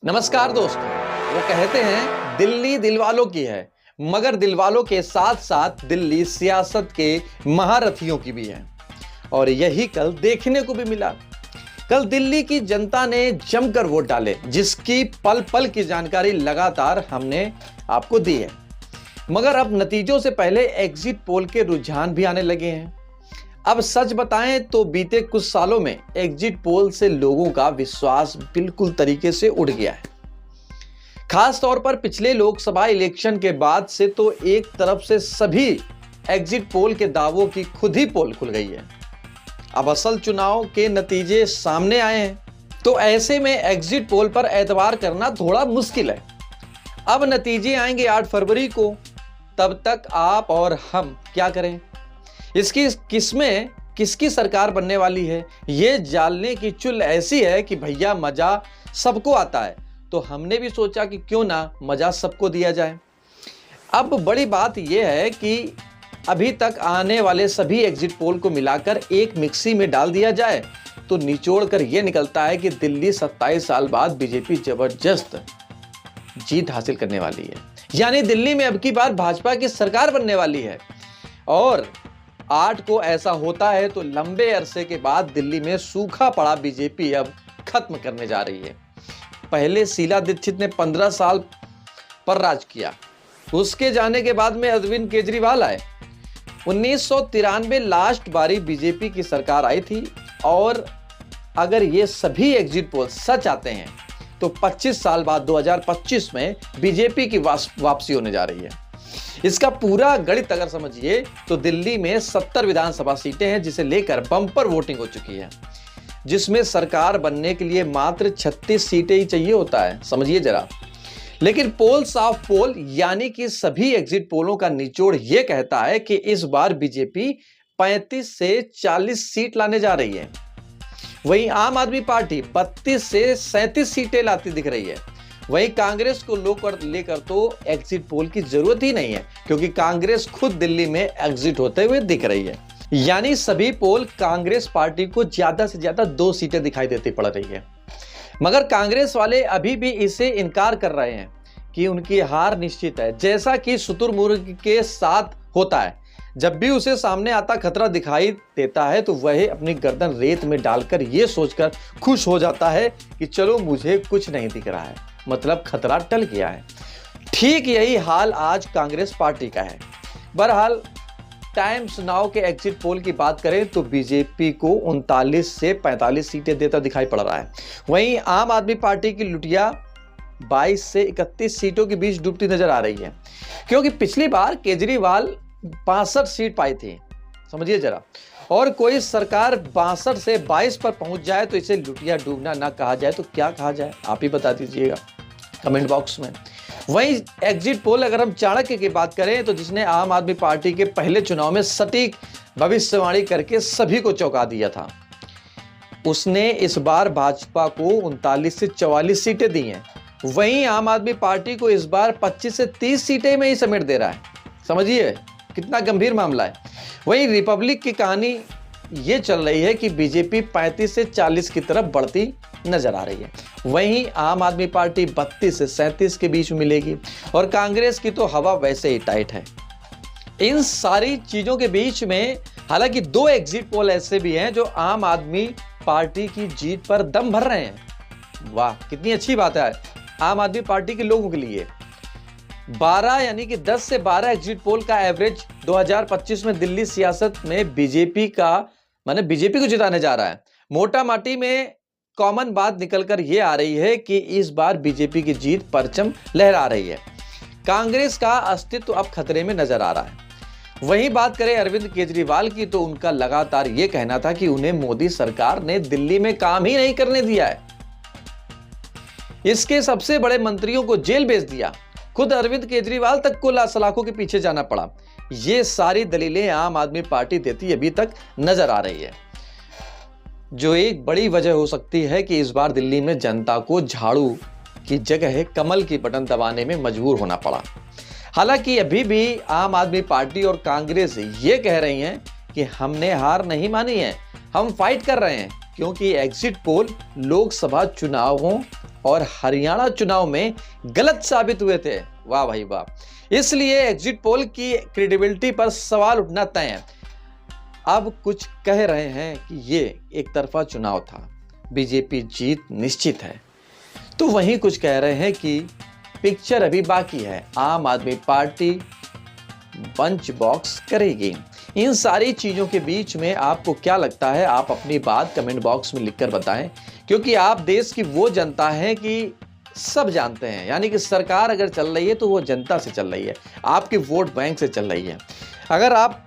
नमस्कार दोस्तों। वो कहते हैं दिल्ली दिलवालों की है, मगर दिलवालों के साथ साथ दिल्ली सियासत के महारथियों की भी है। और यही कल देखने को भी मिला। कल दिल्ली की जनता ने जमकर वोट डाले, जिसकी पल पल की जानकारी लगातार हमने आपको दी है। मगर अब नतीजों से पहले एग्जिट पोल के रुझान भी आने लगे हैं। अब सच बताएं तो बीते कुछ सालों में एग्जिट पोल से लोगों का विश्वास बिल्कुल तरीके से उड़ गया है। खास तौर पर पिछले लोकसभा इलेक्शन के बाद से तो एक तरफ से सभी एग्जिट पोल के दावों की खुद ही पोल खुल गई है। अब असल चुनाव के नतीजे सामने आए हैं, तो ऐसे में एग्जिट पोल पर एतबार करना थोड़ा मुश्किल है। अब नतीजे आएंगे 8 फरवरी को। तब तक आप और हम क्या करें? इसकी किसमें किसकी सरकार बनने वाली है, ये जानने की चुल ऐसी है कि भैया मजा सबको आता है, तो हमने भी सोचा कि क्यों ना मजा सबको दिया जाए। अब बड़ी बात यह है कि अभी तक आने वाले सभी एग्जिट पोल को मिलाकर एक मिक्सी में डाल दिया जाए तो निचोड़ कर यह निकलता है कि दिल्ली 27 साल बाद बीजेपी जबरदस्त जीत हासिल करने वाली है। यानी दिल्ली में अब की बार भाजपा की सरकार बनने वाली है। और 8 को ऐसा होता है तो लंबे अरसे के बाद दिल्ली में सूखा पड़ा बीजेपी अब खत्म करने जा रही है। पहले शीला दीक्षित ने 15 साल पर राज किया, उसके जाने के बाद में अरविंद केजरीवाल आए। 1993 लास्ट बारी बीजेपी की सरकार आई थी। और अगर ये सभी एग्जिट पोल सच आते हैं तो 25 साल बाद 2025 में बीजेपी की वापसी होने जा रही है। इसका पूरा गणित अगर समझिए तो दिल्ली में 70 विधानसभा सीटें हैं, जिसे लेकर बम्पर वोटिंग हो चुकी है, जिसमें सरकार बनने के लिए मात्र 36 सीटें ही चाहिए होता है। समझिए जरा। लेकिन पोल साफ पोल यानी कि सभी एग्जिट पोलों का निचोड़ यह कहता है कि इस बार बीजेपी 35 से 40 सीट लाने जा रही है। वहीं आम आदमी पार्टी 32 से 37 सीटें लाती दिख रही है। वहीं कांग्रेस को लेकर तो एग्जिट पोल की जरूरत ही नहीं है, क्योंकि कांग्रेस खुद दिल्ली में एग्जिट होते हुए दिख रही है। यानी सभी पोल कांग्रेस पार्टी को ज्यादा से ज्यादा 2 सीटें दिखाई देती पड़ रही है। मगर कांग्रेस वाले अभी भी इसे इनकार कर रहे हैं कि उनकी हार निश्चित है। जैसा कि शुतुरमुर्ग के साथ होता है, जब भी उसे सामने आता खतरा दिखाई देता है तो वह अपनी गर्दन रेत में डालकर यह सोचकर खुश हो जाता है कि चलो मुझे कुछ नहीं दिख रहा है, मतलब खतरा टल गया है। ठीक यही हाल आज कांग्रेस पार्टी का है। बहरहाल टाइम्स नाउ के एग्जिट पोल की बात करें तो बीजेपी को 39 से 45 सीटें देता दिखाई पड़ रहा है। वहीं आम आदमी पार्टी की लुटिया 22 से 31 सीटों के बीच डूबती नजर आ रही है, क्योंकि पिछली बार केजरीवाल 62 सीट पाई थी। समझिए जरा। और कोई सरकार 62 से 22 पर पहुंच जाए तो इसे लुटिया डूबना ना कहा जाए तो क्या कहा जाए, आप ही बता दीजिएगा कमेंट बॉक्स में। वहीं एग्जिट पोल अगर हम चाणक्य की बात करें तो जिसने आम आदमी पार्टी के पहले चुनाव में सटीक भविष्यवाणी करके सभी को चौंका दिया था, उसने इस बार भाजपा को 39 से 44 सीटें दी हैं। वहीं आम आदमी पार्टी को इस बार 25 से 30 सीटें में ही समेट दे रहा है। समझिए कितना गंभीर मामला है। वहीं रिपब्लिक की कहानी ये चल रही है कि बीजेपी 35 से 40 की तरफ बढ़ती नजर आ रही है। वहीं आम आदमी पार्टी 32 से 37 के बीच में मिलेगी और कांग्रेस की तो हवा वैसे ही टाइट है। इन सारी चीजों के बीच में हालांकि 2 एग्जिट पोल ऐसे भी हैं जो आम आदमी पार्टी की जीत पर दम भर रहे हैं। वाह, कितनी अच्छी बात है आम आदमी पार्टी के लोगों के लिए। 12 यानी कि 10 से 12 एग्जिट पोल का एवरेज 2025 में दिल्ली सियासत में बीजेपी को जिताने जा रहा है। मोटा माटी में कॉमन बात निकलकर यह आ रही है कि इस बार बीजेपी की जीत परचम लहरा रही है। कांग्रेस का अस्तित्व अब खतरे में नजर आ रहा है। वहीं बात करें अरविंद केजरीवाल की तो उनका लगातार यह कहना था कि उन्हें मोदी सरकार ने दिल्ली में काम ही नहीं करने दिया है, इसके सबसे बड़े मंत्रियों को जेल भेज दिया, खुद अरविंद केजरीवाल तक को सलाखों के पीछे जाना पड़ा। ये सारी दलीलें आम आदमी पार्टी देती अभी तक नजर आ रही है, जो एक बड़ी वजह हो सकती है कि इस बार दिल्ली में जनता को झाड़ू की जगह कमल की बटन दबाने में मजबूर होना पड़ा। हालांकि अभी भी आम आदमी पार्टी और कांग्रेस ये कह रही हैं कि हमने हार नहीं मानी है, हम फाइट कर रहे हैं, क्योंकि एग्जिट पोल लोकसभा चुनावों और हरियाणा चुनाव में गलत साबित हुए थे। वाह भाई वाह। इसलिए एग्जिट पोल की क्रेडिबिलिटी पर सवाल उठना तय है। अब कुछ कह रहे हैं कि ये एक तरफा चुनाव था, बीजेपी जीत निश्चित है, तो वहीं कुछ कह रहे हैं कि पिक्चर अभी बाकी है, आम आदमी पार्टी बंच बॉक्स करेगी। इन सारी चीजों के बीच में आपको क्या लगता है, आप अपनी बात कमेंट बॉक्स में लिखकर बताएं, क्योंकि आप देश की वो जनता है कि सब जानते हैं, यानी कि सरकार अगर चल रही है तो वो जनता से चल रही है, आपके वोट बैंक से चल रही है। अगर आप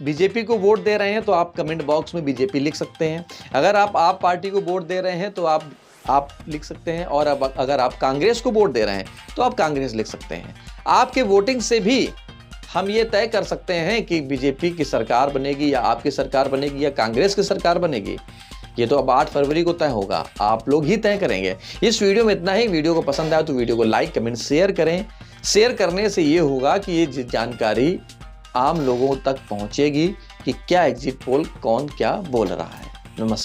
बीजेपी को वोट दे रहे हैं तो आप कमेंट बॉक्स में बीजेपी लिख सकते हैं, अगर आप पार्टी को वोट दे रहे हैं तो आप लिख सकते हैं, और अब अगर आप कांग्रेस को वोट दे रहे हैं तो आप कांग्रेस लिख सकते हैं। आपके वोटिंग से भी हम ये तय कर सकते हैं कि बीजेपी की सरकार बनेगी या आपकी सरकार बनेगी या कांग्रेस की सरकार बनेगी। ये तो अब 8 फरवरी को तय होगा, आप लोग ही तय करेंगे। इस वीडियो में इतना ही। वीडियो को पसंद आया तो वीडियो को लाइक कमेंट शेयर करें। शेयर करने से ये होगा कि ये जानकारी आम लोगों तक पहुंचेगी कि क्या एग्जिट पोल कौन क्या बोल रहा है। नमस्कार।